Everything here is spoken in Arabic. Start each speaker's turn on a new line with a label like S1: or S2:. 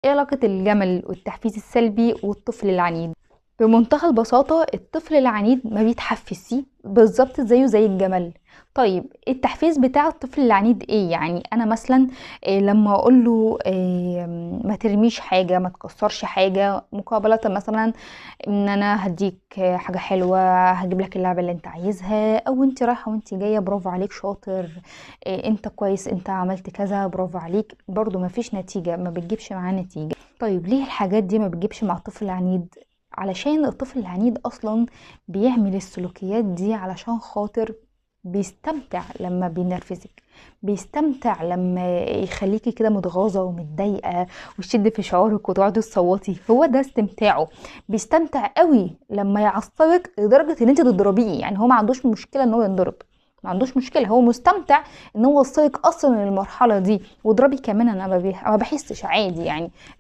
S1: ايه علاقة الجمل والتحفيز السلبي والطفل العنيد؟ بمنتهى البساطة الطفل العنيد ما بيتحفزش بالظبط زيه زي الجمل. طيب التحفيز بتاع الطفل العنيد ايه؟ يعني انا مثلا لما اقول له ما ترميش حاجة، ما تكسرش حاجة، مقابلة مثلا ان انا هديك حاجة حلوة، هجيب لك اللعبة اللي انت عايزها، او انت رايحة وانت جاية برافو عليك شاطر، انت كويس، انت عملت كذا برافو عليك، برضو ما فيش نتيجة، ما بتجيبش معاه نتيجة. طيب ليه الحاجات دي ما بتجيبش مع الطفل العنيد؟ علشان الطفل العنيد اصلا بيعمل السلوكيات دي علشان خاطر بيستمتع لما بينرفزك، بيستمتع لما يخليكي كده متغاظة ومتضايقة ويشد في شعورك وتقعدي تصوتي، هو ده استمتاعه. بيستمتع قوي لما يعصبك لدرجة ان انت تضربيه، يعني هو ما عندوش مشكلة ان هو ينضرب، ما عندوش مشكلة، هو مستمتع ان هو وصلك اصلا للمرحلة دي، واضربي كمان انا ما بحسش عادي يعني.